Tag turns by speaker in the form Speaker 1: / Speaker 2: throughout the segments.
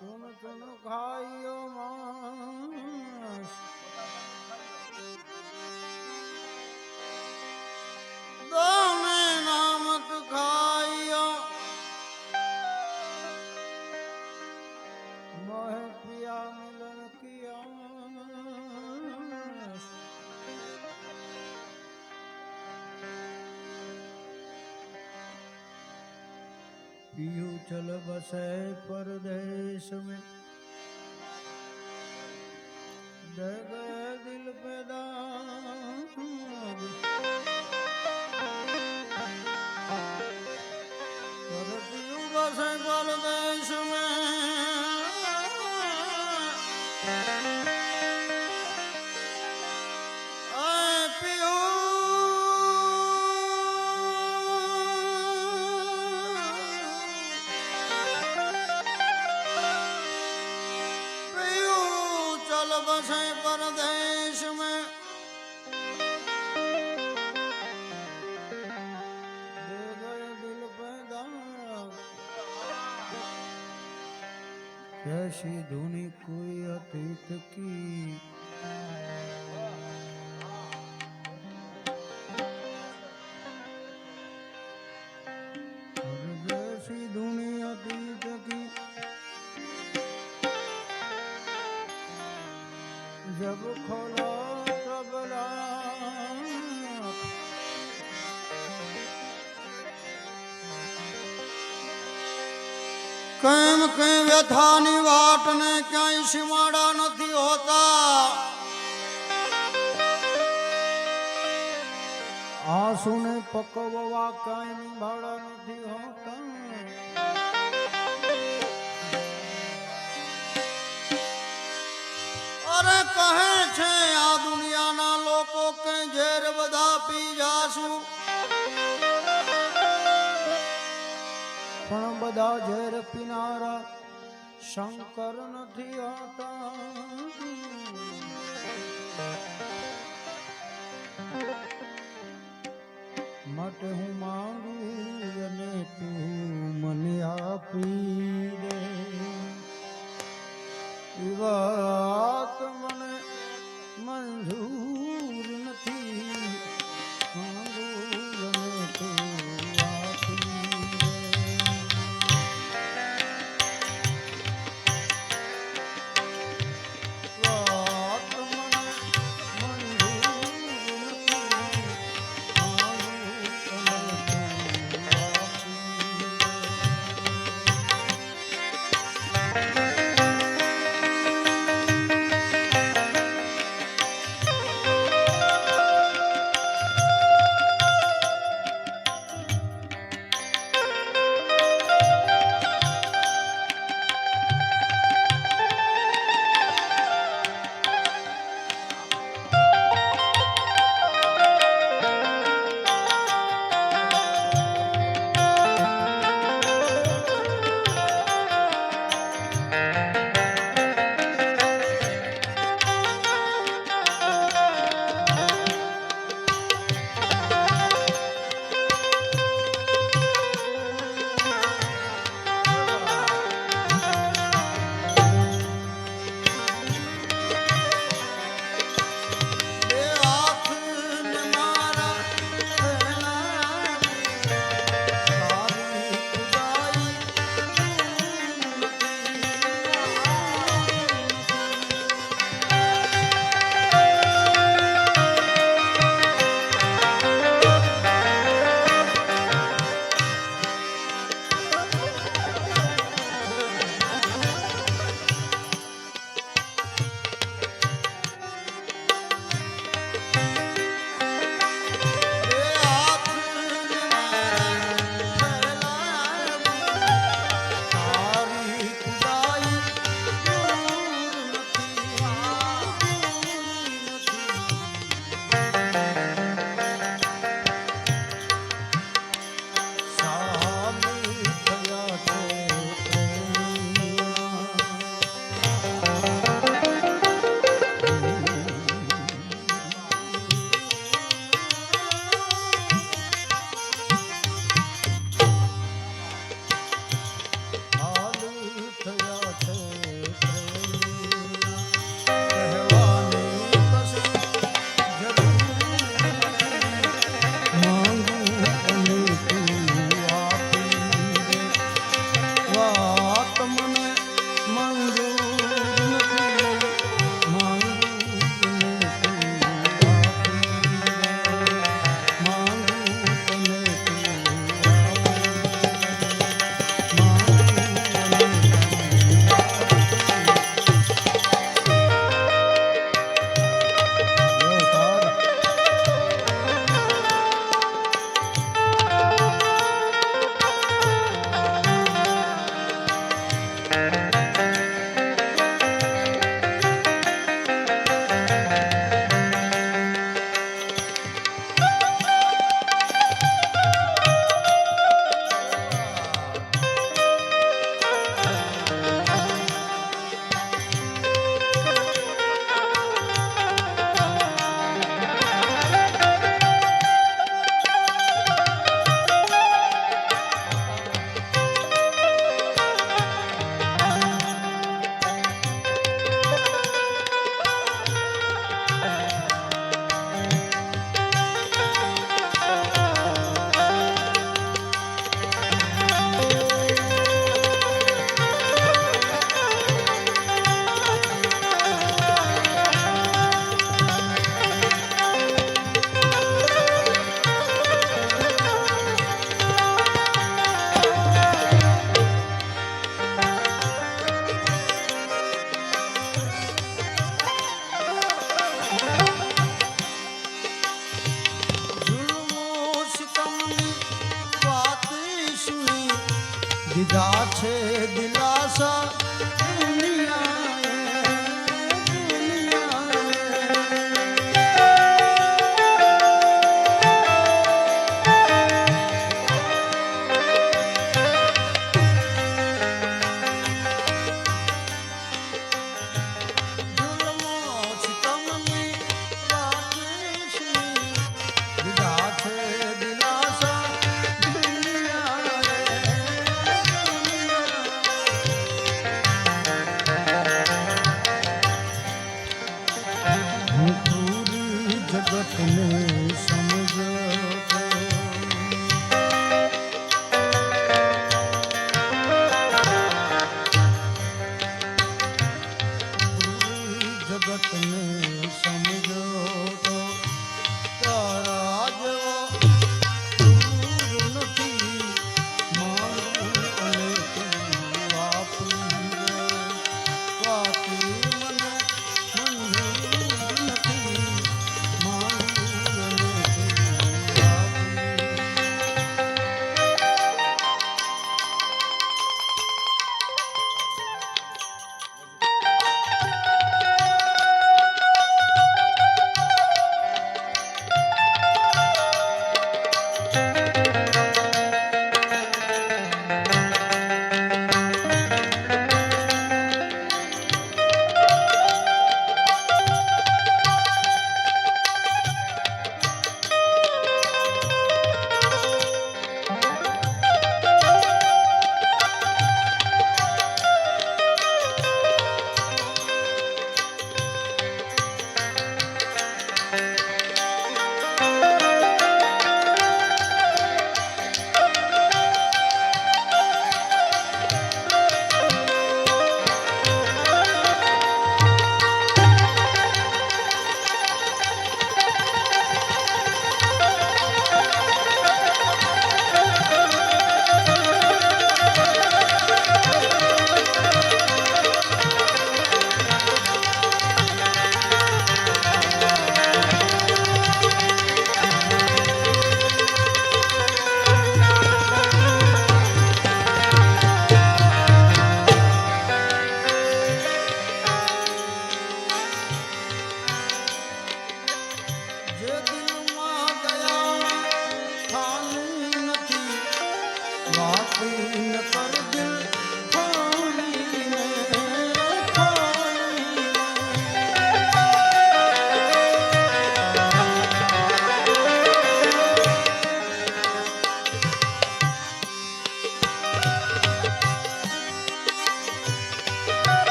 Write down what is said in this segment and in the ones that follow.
Speaker 1: ચૂન ચૂન ખાયો માંસ દાને નામક ખાયો મોહ પિયા મિલન કિયા पियू चल बसे परदेश में दे गए दिल पे दाग पर पियू बसे परदेश में पियू बसे परदेश में दे गए दिल पे दाग कैसी धुनी कोई अतीत की जैसी धुनी अतीत की जब खोला तबला કેમ કઈ વ્યથાની વાટ ને ક્યાંય સીમાડા નથી હોતા આંસુને પકવવા ક્યાંય નિભાડા નથી હોતા અરે કહે છે આ દુનિયાના લોકો કે ઝેર બધા પી જાશું પણ બધા ઝેર પીનારા શંકર નથી હોતા માટે હું માંગુ અને તું મને આપી દે વાત મને મંજૂર નથી માંગુ અને તું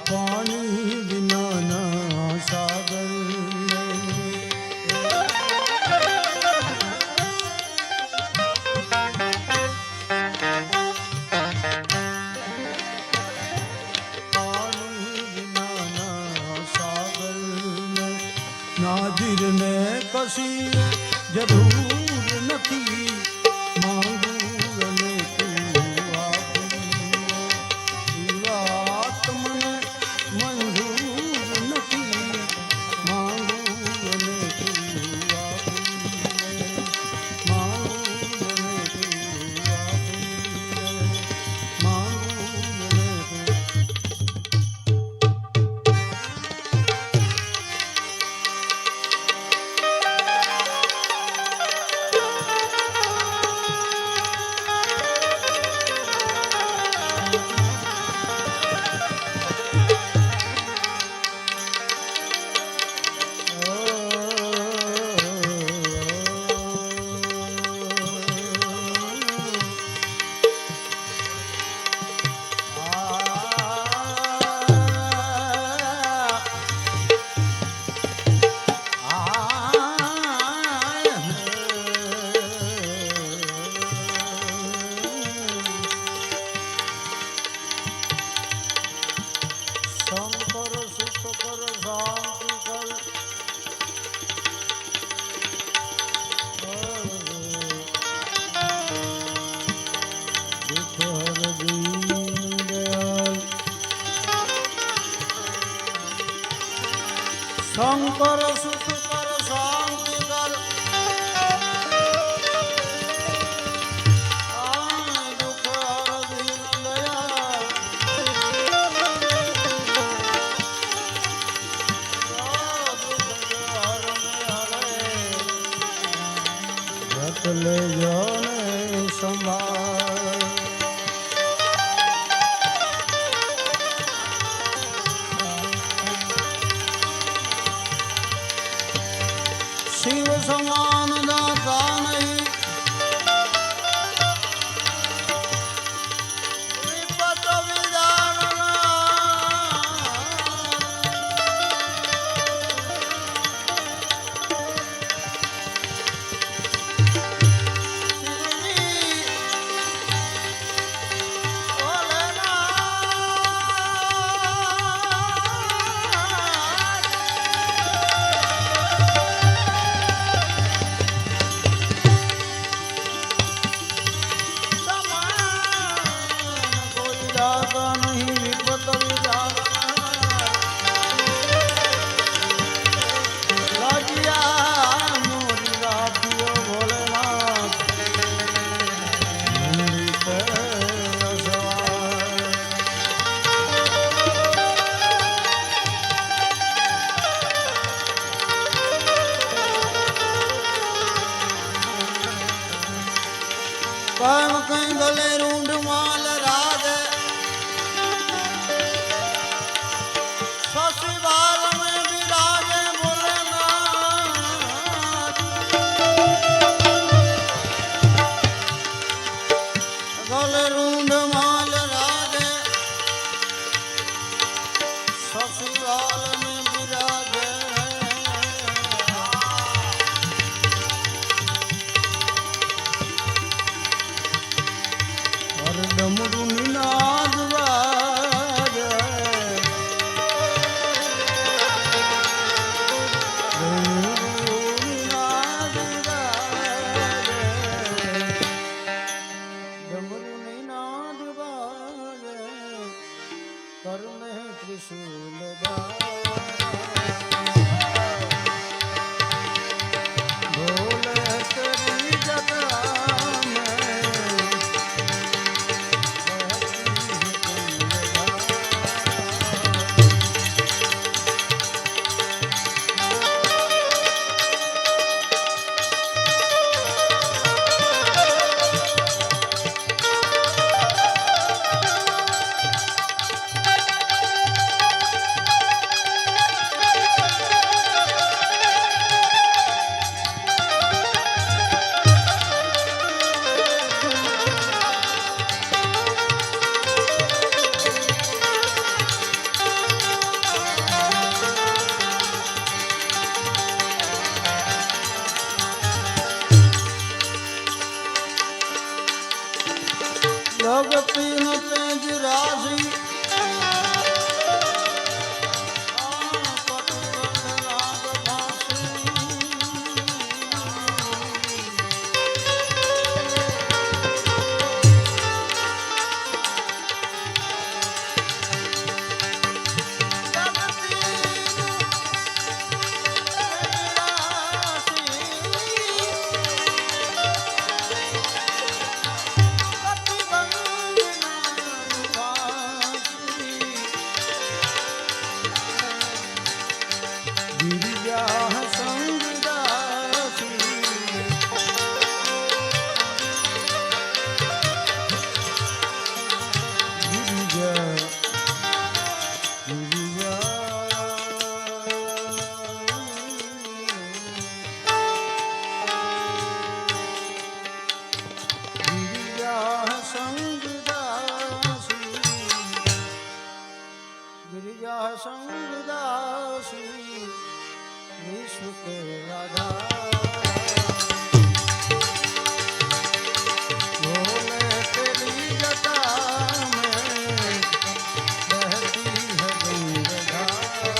Speaker 1: પાણી વિનાના સાગર નાજીર ને કશી જરૂર નથી માંગું અને તું આપી વાત મને મંજૂર નથી માંગું અને તું આપી માંગું અને તું આપી માંગું અને તું શંકર સુખ કર શાંતિ કર દુઃખ હર દીન દયાળ જત લેજો ને સંભાળ શિવ સમાન દાતા નહીં વિપત વિધાનના कर्म कहीं गले रूंढ माल राज शशि बाल में विराजे भोलेनाथ गले रूंढ माल राज शशि बाल में विराजे डमरू निनाद वाजे डमरू निनाद वाजे कर में त्रिशूल भोले तेरी जगह तेज राशि गिरिजा संगदासी विश्व के आधार भोले तेरी जटा में बहती है गंगाधारा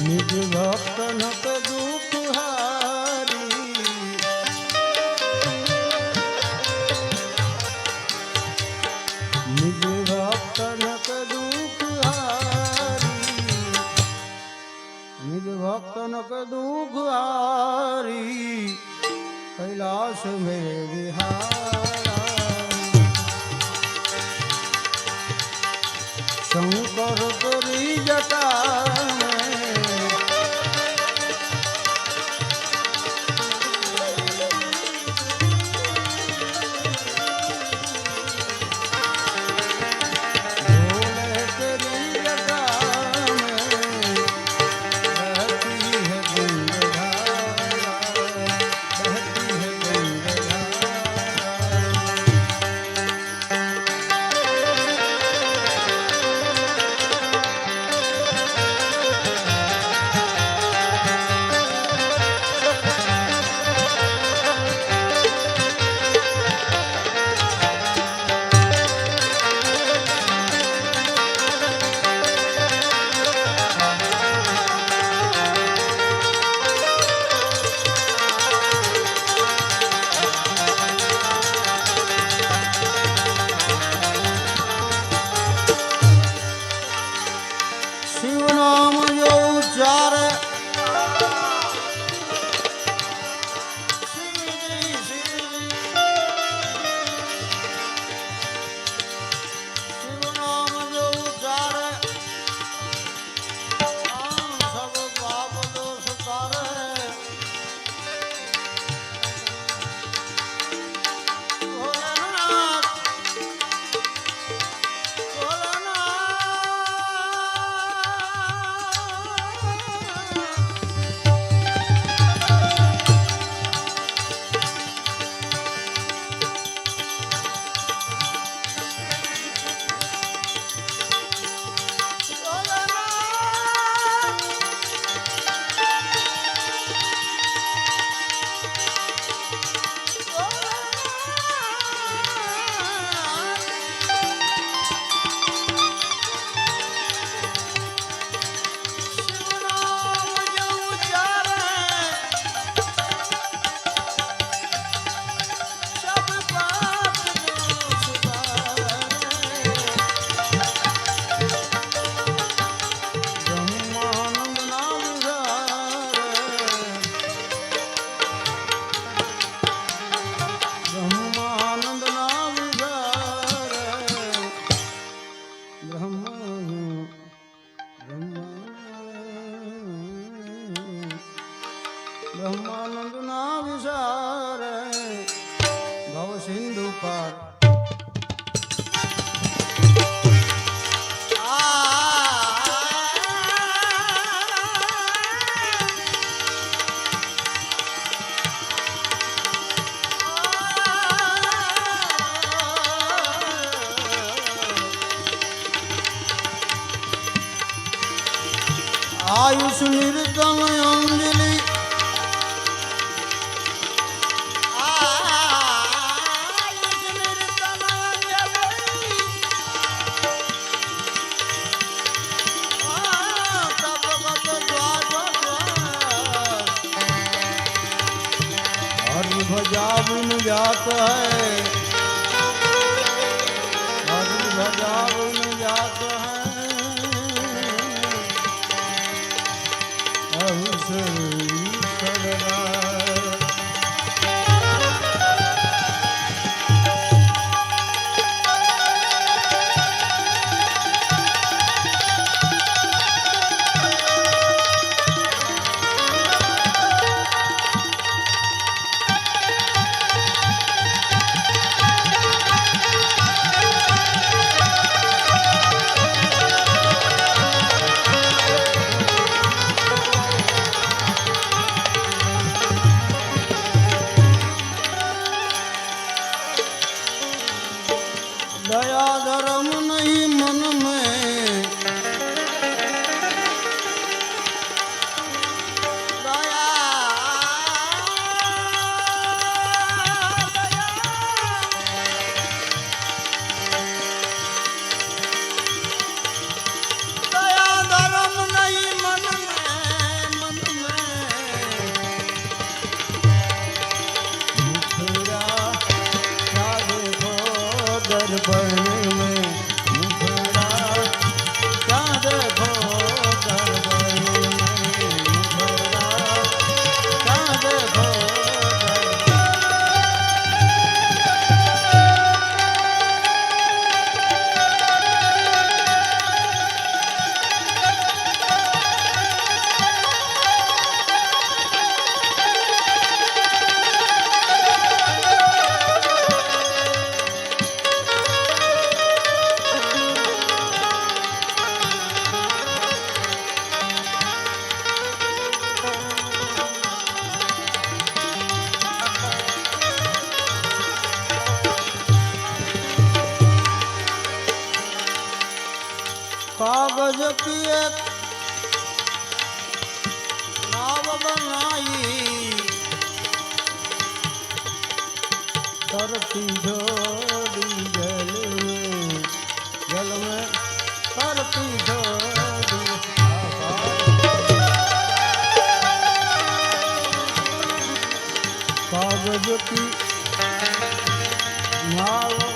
Speaker 1: निज भक्तन के दुख हारी निज भक्तन के दुख हारी निज भक्तन के दुख हारी कैलाश में विहारा शंकर तोरी जटा બ્રહ્માનંદના વિચારે ભવ સિંધુ પાર आयुष निर्तन अंजलि आयुष निर्तन अंजलि तब गत हरि भजा बिन जात है हरि भजा बिन जात है दया धर्म नहीं मन में दया दया धर्म नहीं मन में मुखरा दर्पण में मुखड़ा क्या देखो दर्पण में मुखड़ा क्या देखो कागज की एक नाव बनाई तरती छोड़ी जल में तरती छोड़ी कागज की नाव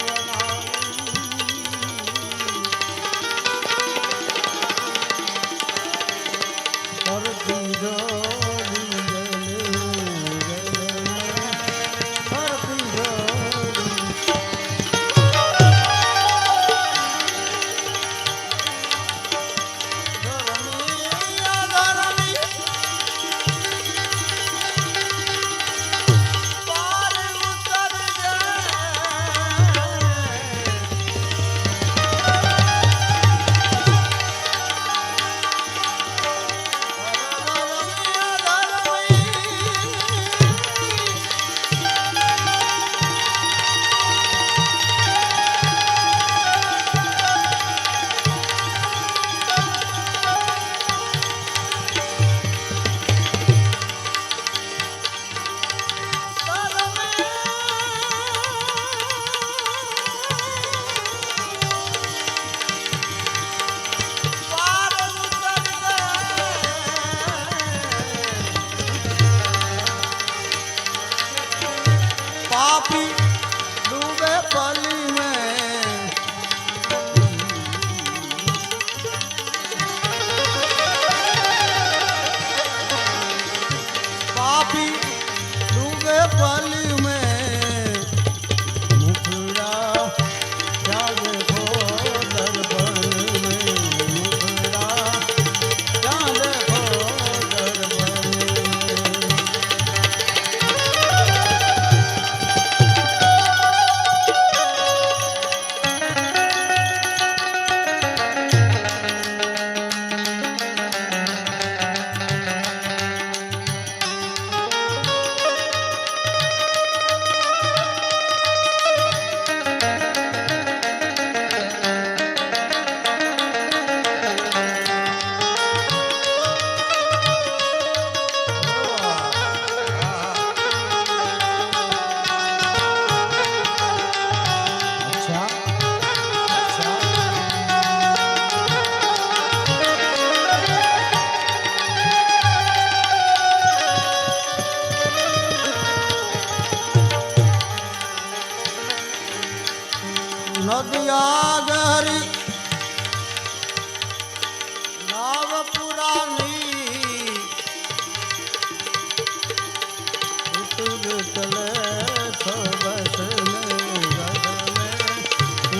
Speaker 1: નદિયા ગહરી નાવ પુરાની ઉતર ચલે સો બસ में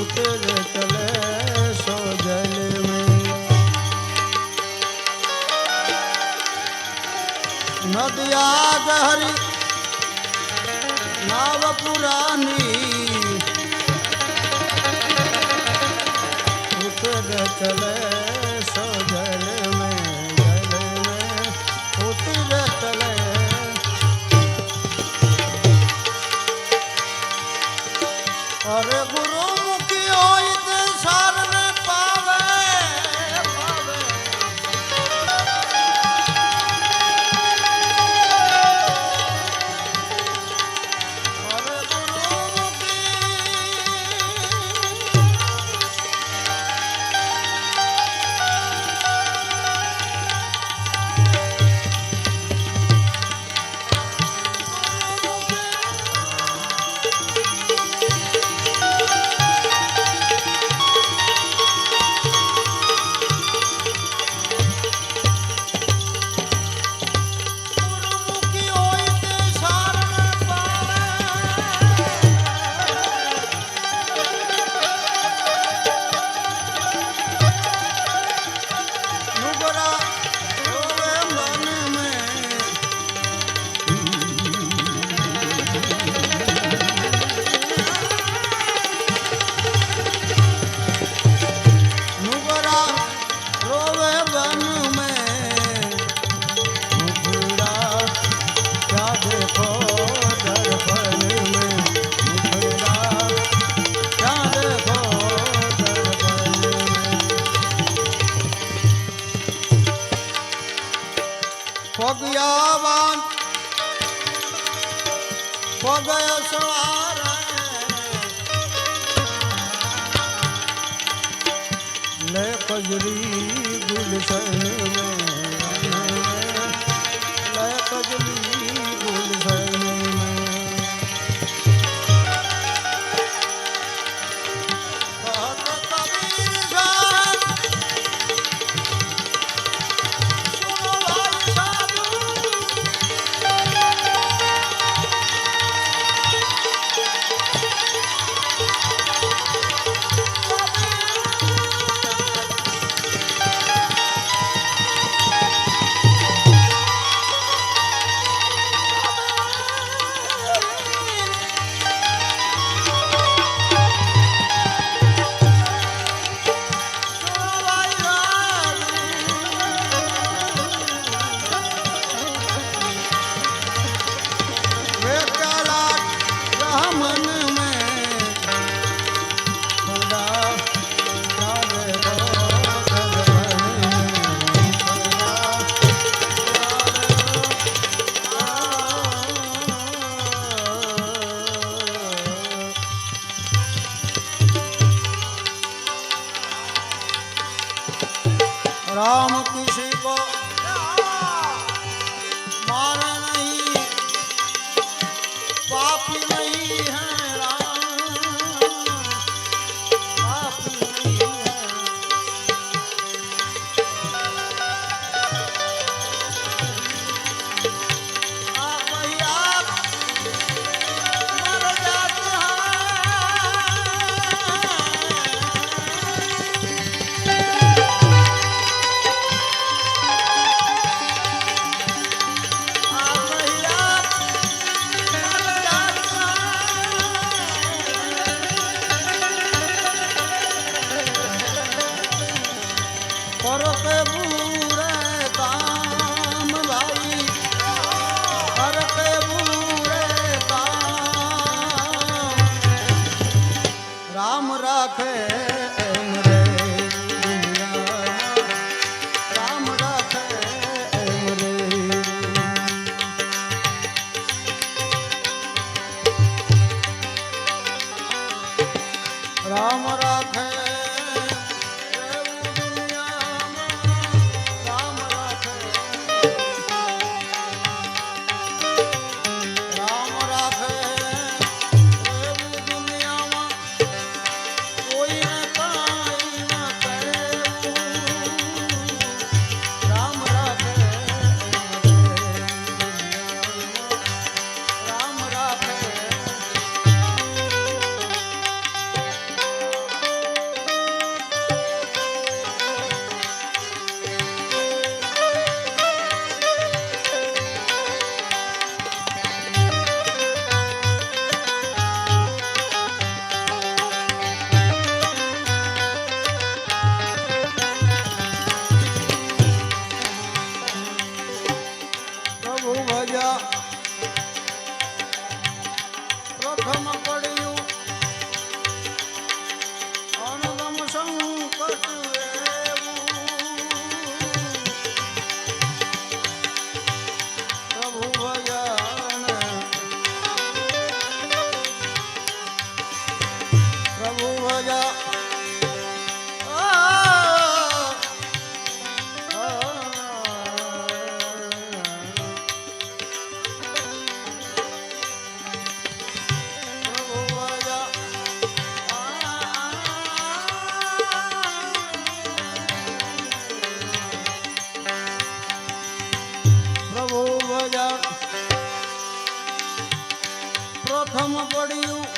Speaker 1: उतर चले सो जल में नदिया गहरी नाव पुरानी उतर चले सो जल में उतर चले अरे गुरु मुखी होई ते सार ने पावे पावे अरे गुरु मुखी होई ते सार ने पावे नुबरा रोवे मन में नुबरा रोवे वन में मुखड़ा क्या देखो दर्पण में मुखड़ा क्या देखो दर्पण में पगयावान पगय सवार ले कजरी गुलशन में ले कजरी गुलशन में कहत कबीर साहब सुनो भाई साधु राम किसी को मारे नहीं પ્રથમ પડ્યું